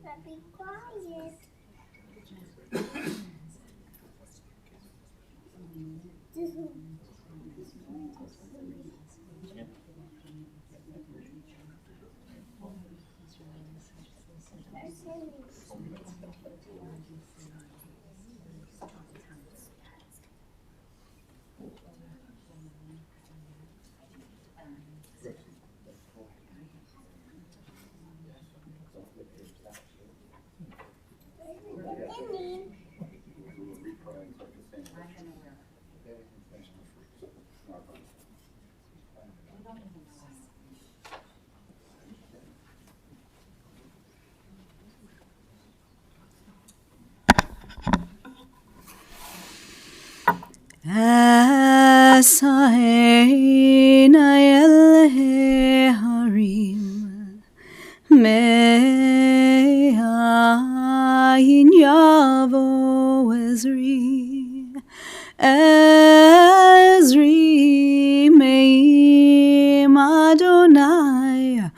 But be quiet. Seryna harim me'ayin yavo Ezri me'im Adonai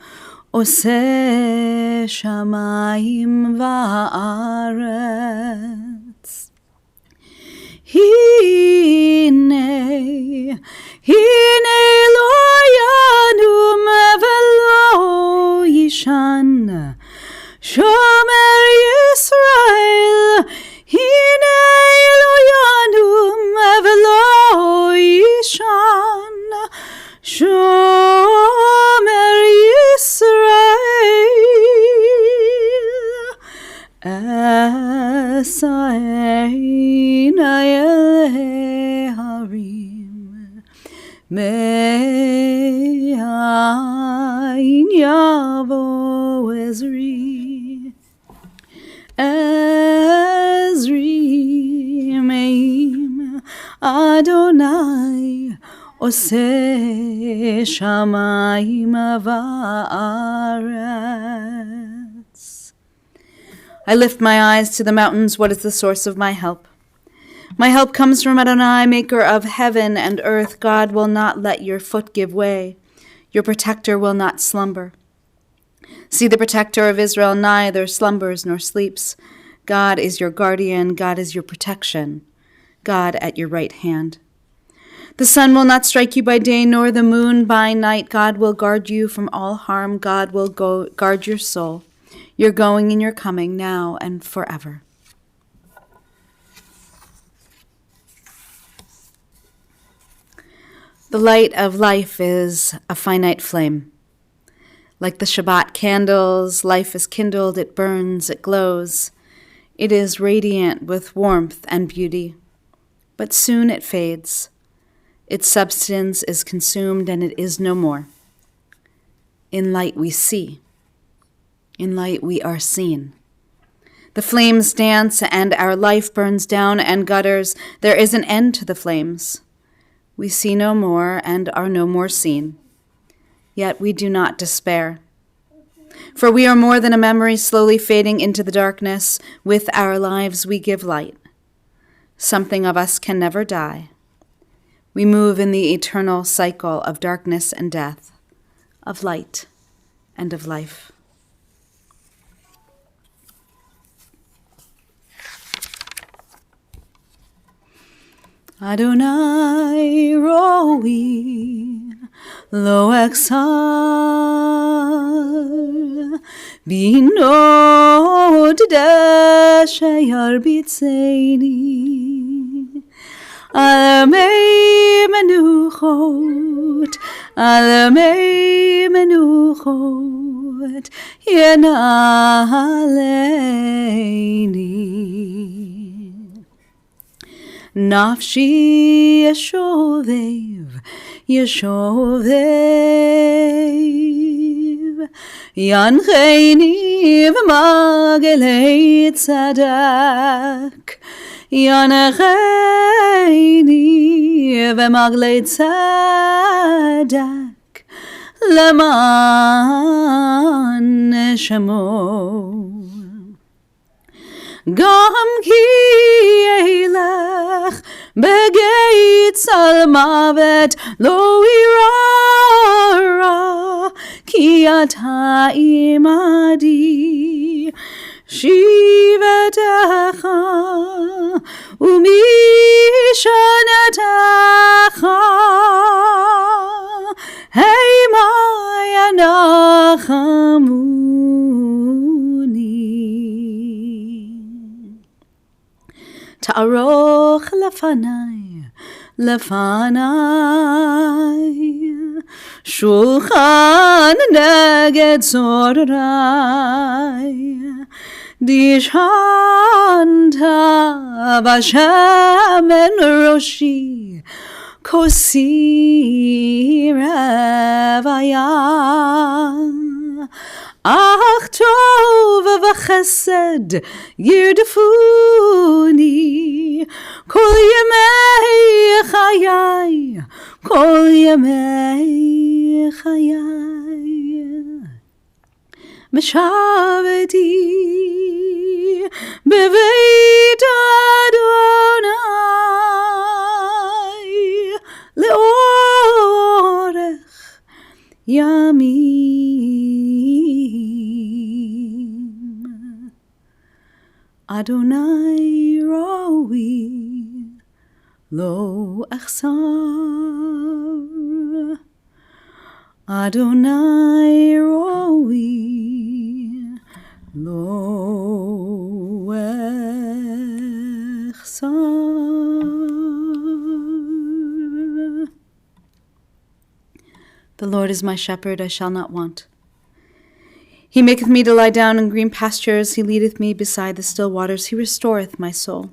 oseh shamayim va'aretz. Hine lo yanum velo yishan shomer Yisrael. Hine lo yanum velo yishan shomer Yisrael. Seryna harim me'ayin yavo Ezri me'im Adonai oseh shamayim va'aretz. I lift my eyes to the mountains. What is the source of my help? My help comes from Adonai, maker of heaven and earth. God will not let your foot give way. Your protector will not slumber. See, the protector of Israel neither slumbers nor sleeps. God is your guardian. God is your protection. God at your right hand. The sun will not strike you by day, nor the moon by night. God will guard you from all harm. God will guard your soul. Your going and your coming, now and forever. The light of life is a finite flame. Like the Shabbat candles, life is kindled, it burns, it glows. It is radiant with warmth and beauty. But soon it fades. Its substance is consumed and it is no more. In light we see. In light we are seen. The flames dance and our life burns down and gutters. There is an end to the flames. We see no more and are no more seen. Yet we do not despair. For we are more than a memory slowly fading into the darkness. With our lives we give light. Something of us can never die. We move in the eternal cycle of darkness and death, of light and of life. Adonai roi lo exar bino tedeshe yarbitzeini alamei menuchot yenaleini. Nafshi yeshovev, yancheini v'magelei tzadak, yancheini v'magelei tzadak, leman shemo. Gam ki elech begates al mavet lo irara, ki ata imadi shivatecha umishanetecha heima yanachamuni ta'aroch lefanai shulchan neged zorai dishanta vashem roshi kosi revaya ach tov v'chesed yirdefuni kol yemei chayai kol yemei chayai meshaveti beveit Adonai leorech yamim Adonai roi lo echsar Adonai roi lo echsar. The Lord is my shepherd, I shall not want. He maketh me to lie down in green pastures. He leadeth me beside the still waters. He restoreth my soul.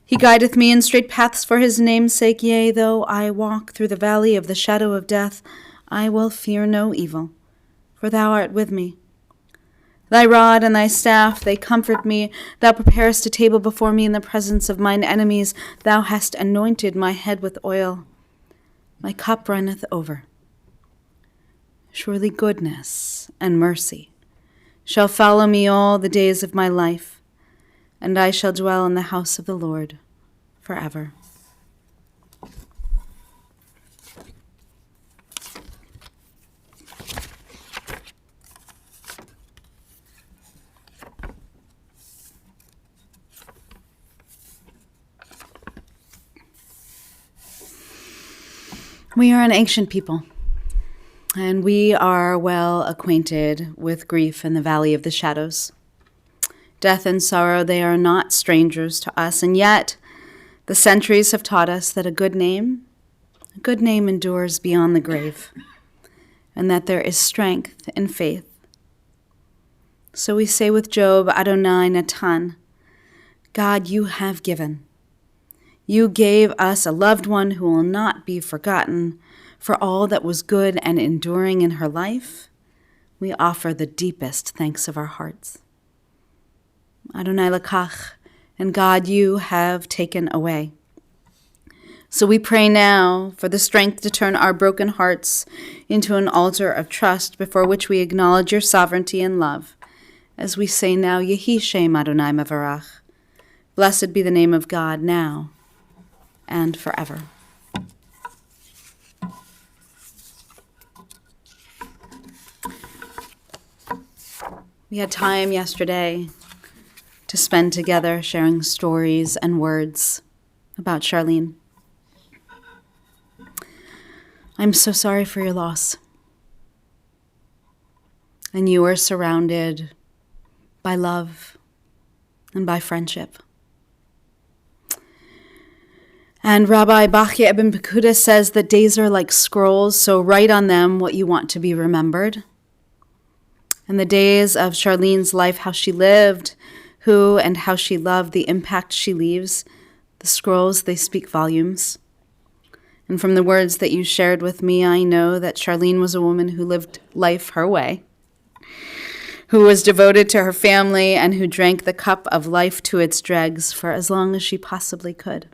He guideth me in straight paths for his name's sake. Yea, though I walk through the valley of the shadow of death, I will fear no evil, for thou art with me. Thy rod and thy staff, they comfort me. Thou preparest a table before me in the presence of mine enemies. Thou hast anointed my head with oil. My cup runneth over. Surely goodness and mercy shall follow me all the days of my life, and I shall dwell in the house of the Lord forever. We are an ancient people, and we are well acquainted with grief in the valley of the shadows. Death and sorrow, they are not strangers to us, and yet the centuries have taught us that a good name endures beyond the grave, and that there is strength in faith. So we say with Job, Adonai Natan, God, you have given. You gave us a loved one who will not be forgotten. For all that was good and enduring in her life, we offer the deepest thanks of our hearts. Adonai Lakach, and God, you have taken away. So we pray now for the strength to turn our broken hearts into an altar of trust before which we acknowledge your sovereignty and love, as we say now, Yehi Shem Adonai Mevarach. Blessed be the name of God now and forever. We had time yesterday to spend together sharing stories and words about Sharlene. I'm so sorry for your loss. And you are surrounded by love and by friendship. And Rabbi Bachya Ibn Pekuda says that days are like scrolls, so write on them what you want to be remembered. And the days of Sharlene's life, how she lived, who and how she loved, the impact she leaves, the scrolls, they speak volumes. And from the words that you shared with me, I know that Sharlene was a woman who lived life her way, who was devoted to her family, and who drank the cup of life to its dregs for as long as she possibly could.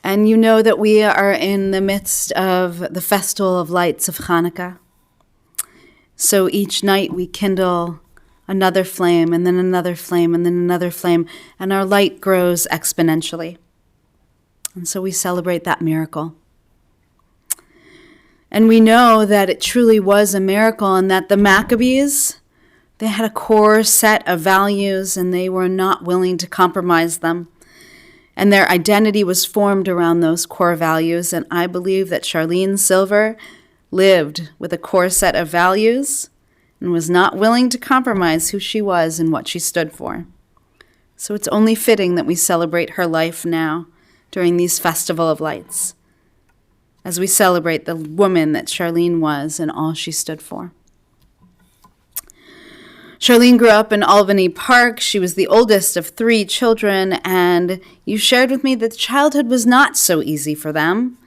And you know that we are in the midst of the festival of lights of Hanukkah. So each night we kindle another flame, and then another flame, and then another flame, and our light grows exponentially. And so we celebrate that miracle. And we know that it truly was a miracle and that the Maccabees, they had a core set of values and they were not willing to compromise them. And their identity was formed around those core values. And I believe that Sharlene Silver lived with a core set of values and was not willing to compromise who she was and what she stood for. So it's only fitting that we celebrate her life now during these Festival of Lights, as we celebrate the woman that Sharlene was and all she stood for. Sharlene grew up in Albany Park. She was the oldest of 3 children, and you shared with me that childhood was not so easy for them.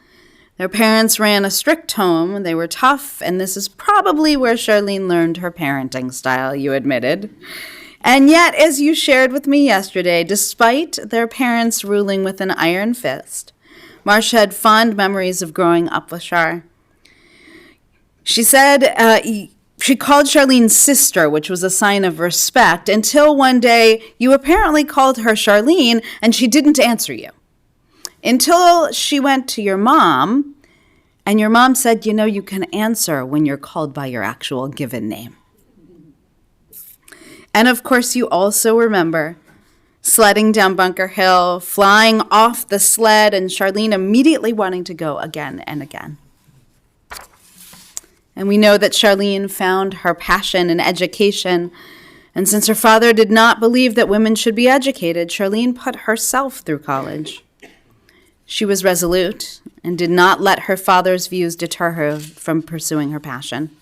Their parents ran a strict home. They were tough, and this is probably where Sharlene learned her parenting style, you admitted. And yet, as you shared with me yesterday, despite their parents ruling with an iron fist, Marcia had fond memories of growing up with Shar. She said she called Sharlene sister, which was a sign of respect, until one day you apparently called her Sharlene and she didn't answer you. Until she went to your mom, and your mom said, you know, you can answer when you're called by your actual given name. And of course, you also remember sledding down Bunker Hill, flying off the sled, and Sharlene immediately wanting to go again and again. And we know that Sharlene found her passion in education. And since her father did not believe that women should be educated, Sharlene put herself through college. She was resolute and did not let her father's views deter her from pursuing her passion.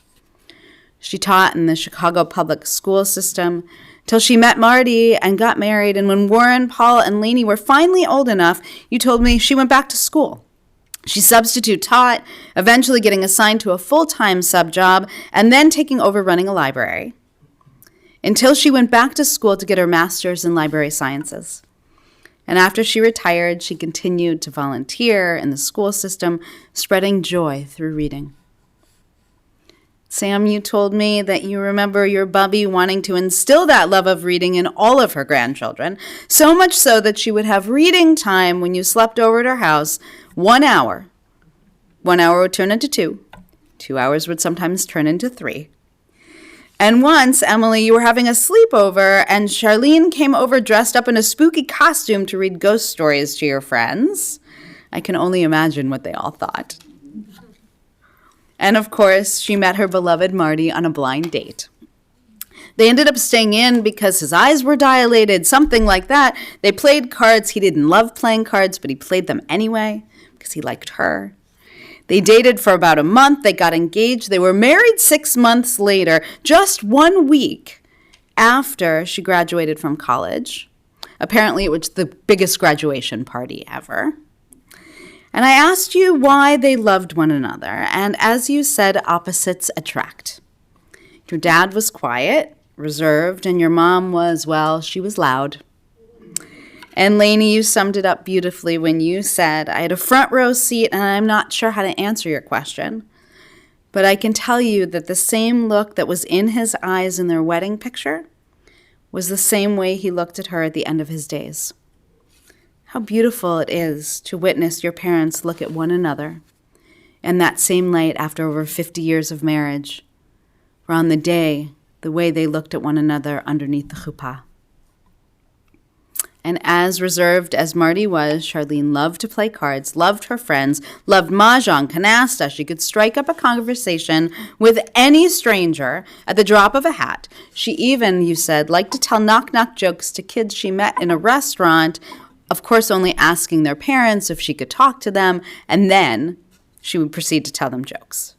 She taught in the Chicago public school system till she met Marty and got married. And when Warren, Paul, and Lainey were finally old enough, you told me she went back to school. She substitute taught, eventually getting assigned to a full-time sub job, and then taking over running a library, until she went back to school to get her master's in library sciences. And after she retired, she continued to volunteer in the school system, spreading joy through reading. Sam, you told me that you remember your Bubby wanting to instill that love of reading in all of her grandchildren, so much so that she would have reading time when you slept over at her house 1 hour. 1 hour would turn into 2. 2 hours would sometimes turn into 3. And once, Emily, you were having a sleepover, and Sharlene came over dressed up in a spooky costume to read ghost stories to your friends. I can only imagine what they all thought. And of course, she met her beloved Marty on a blind date. They ended up staying in because his eyes were dilated, something like that. They played cards. He didn't love playing cards, but he played them anyway because he liked her. They dated for about a month. They got engaged. They were married 6 months later, just 1 week after she graduated from college. Apparently, it was the biggest graduation party ever. And I asked you why they loved one another, and as you said, opposites attract. Your dad was quiet, reserved, and your mom was, well, she was loud. And Lainey, you summed it up beautifully when you said, I had a front row seat, and I'm not sure how to answer your question, but I can tell you that the same look that was in his eyes in their wedding picture was the same way he looked at her at the end of his days. How beautiful it is to witness your parents look at one another in that same light after over 50 years of marriage, or on the day, the way they looked at one another underneath the chuppah. And as reserved as Marty was, Sharlene loved to play cards, loved her friends, loved mahjong, canasta. She could strike up a conversation with any stranger at the drop of a hat. She even, you said, liked to tell knock-knock jokes to kids she met in a restaurant, of course, only asking their parents if she could talk to them, and then she would proceed to tell them jokes.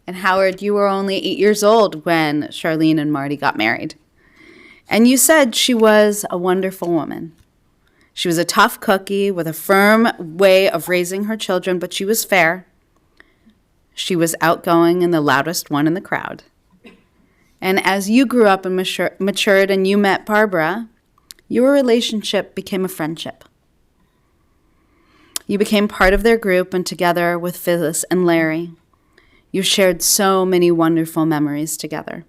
And Howard, you were only 8 years old when Sharlene and Marty got married. And you said she was a wonderful woman. She was a tough cookie with a firm way of raising her children, but she was fair. She was outgoing and the loudest one in the crowd. And as you grew up and matured and you met Barbara, your relationship became a friendship. You became part of their group, and together with Phyllis and Larry, you shared so many wonderful memories together.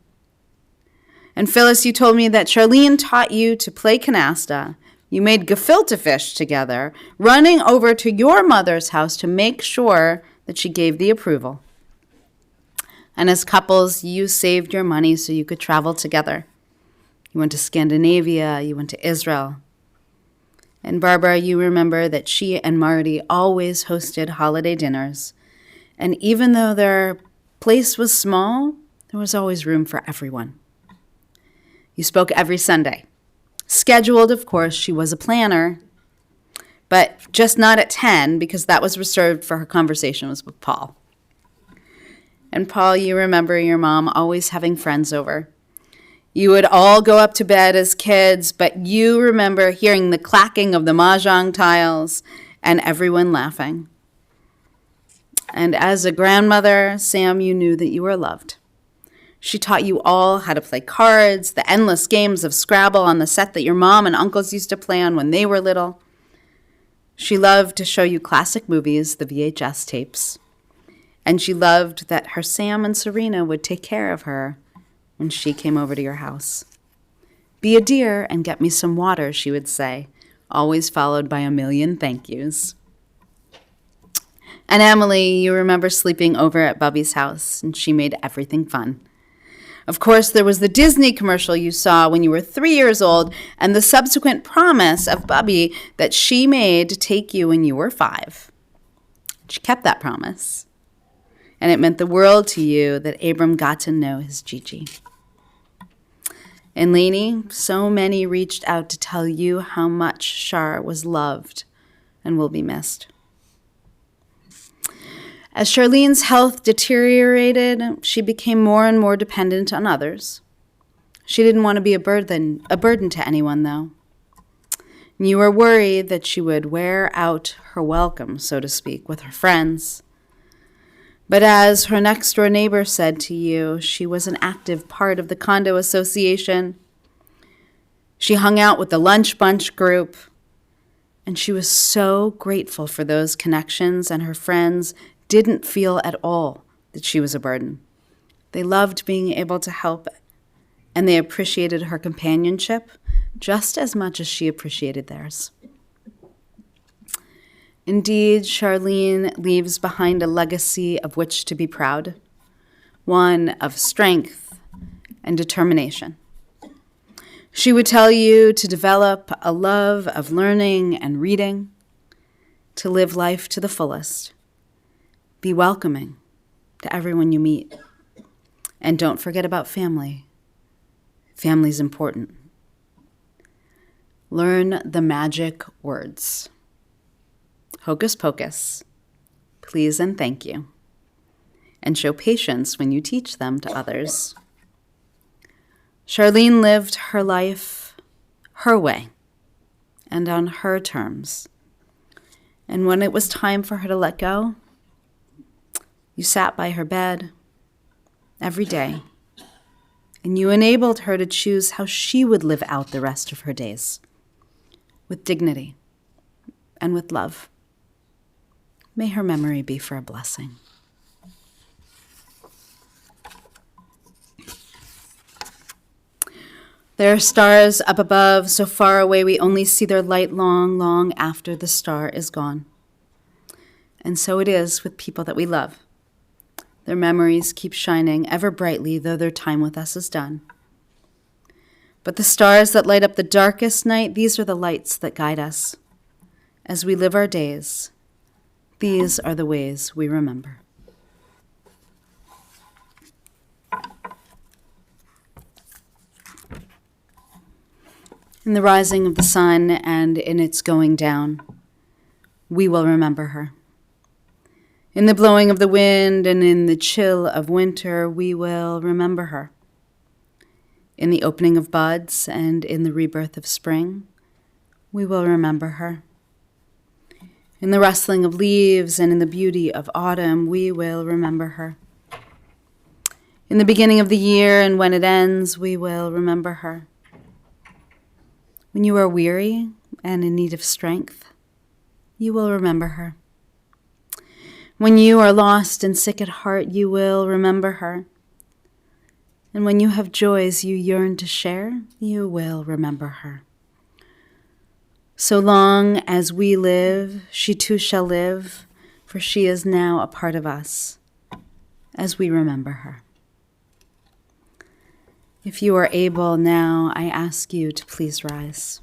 And Phyllis, you told me that Sharlene taught you to play canasta. You made gefilte fish together, running over to your mother's house to make sure that she gave the approval. And as couples, you saved your money so you could travel together. You went to Scandinavia, you went to Israel. And Barbara, you remember that she and Marty always hosted holiday dinners. And even though their place was small, there was always room for everyone. You spoke every Sunday. Scheduled, of course, she was a planner, but just not at 10 because that was reserved for her conversations with Paul. And Paul, you remember your mom always having friends over. You would all go up to bed as kids, but you remember hearing the clacking of the mahjong tiles and everyone laughing. And as a grandmother, Sam, you knew that you were loved. She taught you all how to play cards, the endless games of Scrabble on the set that your mom and uncles used to play on when they were little. She loved to show you classic movies, the VHS tapes. And she loved that her Sam and Seryna would take care of her when she came over to your house. Be a dear and get me some water, she would say, always followed by a million thank yous. And Emily, you remember sleeping over at Bubby's house, and she made everything fun. Of course, there was the Disney commercial you saw when you were 3 years old and the subsequent promise of Bubby that she made to take you when you were 5. She kept that promise. And it meant the world to you that Abram got to know his Gigi. And Lainey, so many reached out to tell you how much Shar was loved and will be missed. As Charlene's health deteriorated, she became more and more dependent on others. She didn't want to be a burden to anyone, though. You were worried that she would wear out her welcome, so to speak, with her friends. But as her next-door neighbor said to you, she was an active part of the condo association. She hung out with the lunch bunch group, and she was so grateful for those connections, and her friends didn't feel at all that she was a burden. They loved being able to help, and they appreciated her companionship just as much as she appreciated theirs. Indeed, Sharlene leaves behind a legacy of which to be proud, one of strength and determination. She would tell you to develop a love of learning and reading, to live life to the fullest. Be welcoming to everyone you meet. And don't forget about family. Family's important. Learn the magic words. Hocus pocus, please and thank you. And show patience when you teach them to others. Sharlene lived her life her way and on her terms. And when it was time for her to let go, you sat by her bed every day, and you enabled her to choose how she would live out the rest of her days, with dignity and with love. May her memory be for a blessing. There are stars up above, so far away we only see their light long, long after the star is gone. And so it is with people that we love. Their memories keep shining ever brightly, though their time with us is done. But the stars that light up the darkest night, these are the lights that guide us. As we live our days, these are the ways we remember. In the rising of the sun and in its going down, we will remember her. In the blowing of the wind and in the chill of winter, we will remember her. In the opening of buds and in the rebirth of spring, we will remember her. In the rustling of leaves and in the beauty of autumn, we will remember her. In the beginning of the year and when it ends, we will remember her. When you are weary and in need of strength, you will remember her. When you are lost and sick at heart, you will remember her. And when you have joys you yearn to share, you will remember her. So long as we live, she too shall live, for she is now a part of us. as we remember her. If you are able now, I ask you to please rise.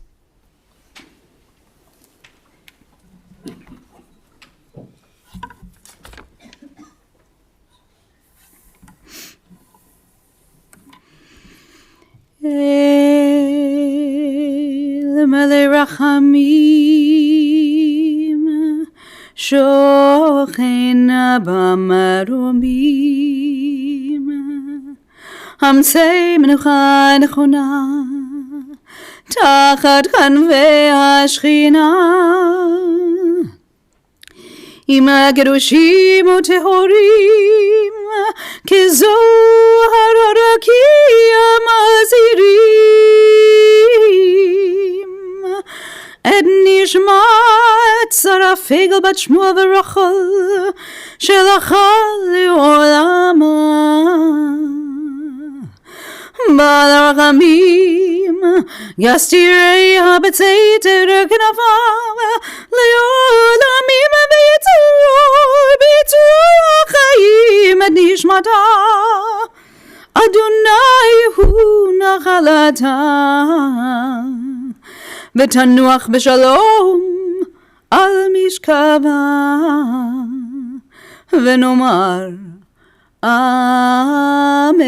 El Mele Rachamim Shochena Bamarumim Hamtzei Menucha Nechona Tachat Kanvei HaShechina Im HaGerushim UTehorim Kezohar HaRakia Mazirim Et Nishmat Sarah Fegel Bat Shmuel V'Rachel Shelachal Le'olama Bal Rachamim Yastirei HaBetzei Terek Navav Le'olamim B'Yitzur HaChaim Et Nishmata Adonai Hu Nachalata V'tanuach B'Shalom Al Mishkava V'nomar Amen.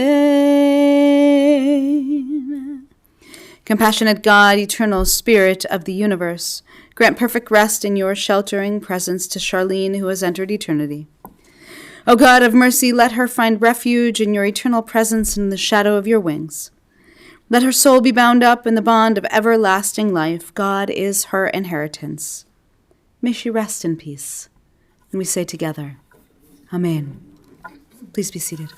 Compassionate God, eternal Spirit of the universe, grant perfect rest in your sheltering presence to Sharlene, who has entered eternity. O God of mercy, let her find refuge in your eternal presence in the shadow of your wings. Let her soul be bound up in the bond of everlasting life. God is her inheritance. May she rest in peace. And we say together, Amen. Please be seated.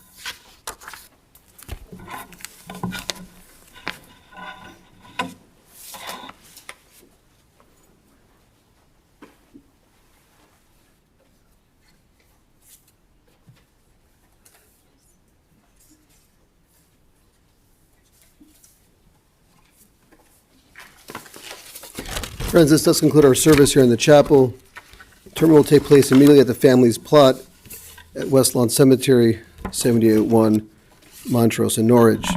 Friends, this does conclude our service here in the chapel. Interment will take place immediately at the family's plot at Westlawn Cemetery, 7801 Montrose in Norwich.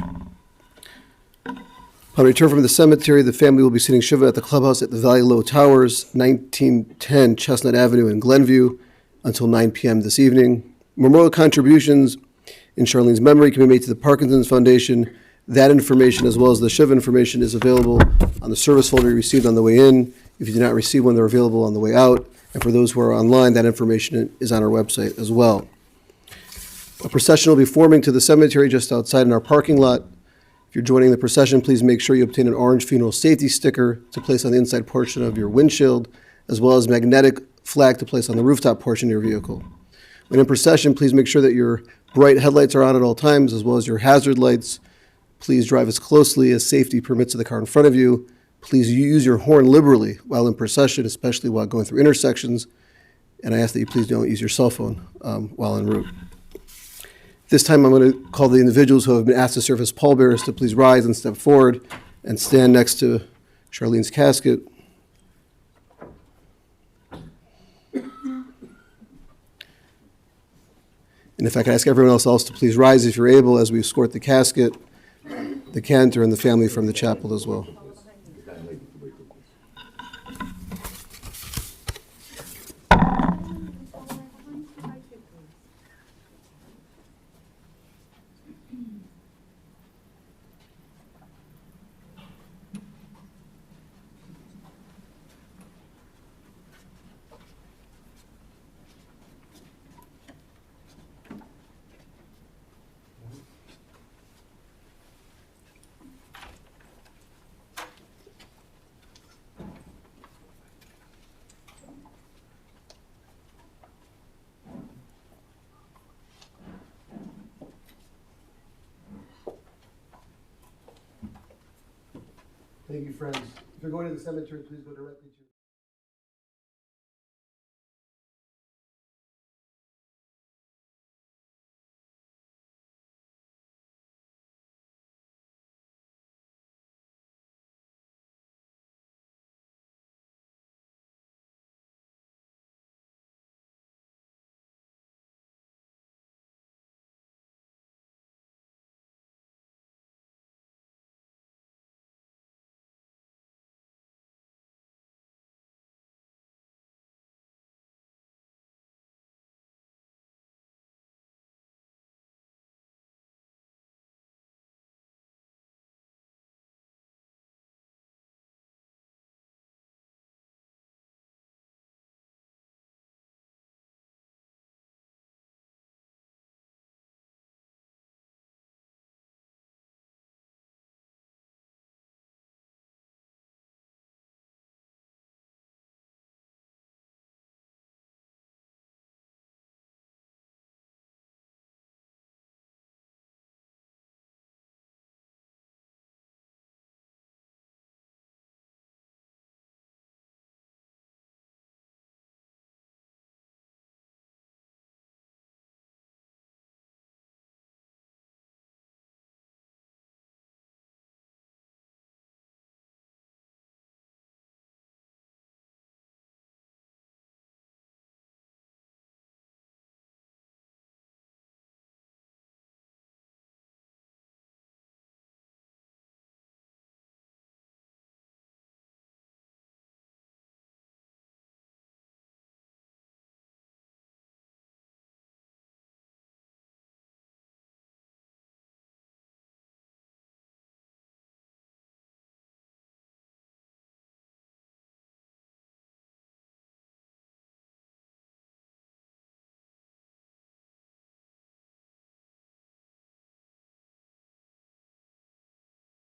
Upon return from the cemetery, the family will be sitting Shiva at the clubhouse at the Valley Low Towers, 1910 Chestnut Avenue in Glenview, until 9 p.m. this evening. Memorial contributions in Charlene's memory can be made to the Parkinson's Foundation. That information, as well as the Shiva information, is available on the service folder you received on the way in. If you did not receive one, they're available on the way out. And for those who are online, that information is on our website as well. A procession will be forming to the cemetery just outside in our parking lot. If you're joining the procession, please make sure you obtain an orange funeral safety sticker to place on the inside portion of your windshield, as well as a magnetic flag to place on the rooftop portion of your vehicle. When in procession, please make sure that your bright headlights are on at all times, as well as your hazard lights. Please drive as closely as safety permits to the car in front of you. Please use your horn liberally while in procession, especially while going through intersections. And I ask that you please don't use your cell phone while en route. This time I'm going to call the individuals who have been asked to serve as pallbearers to please rise and step forward and stand next to Charlene's casket. And if I could ask everyone else to please rise if you're able as we escort the casket, the cantor, and the family from the chapel as well. Thank you, friends. If you're going to the cemetery, please go directly to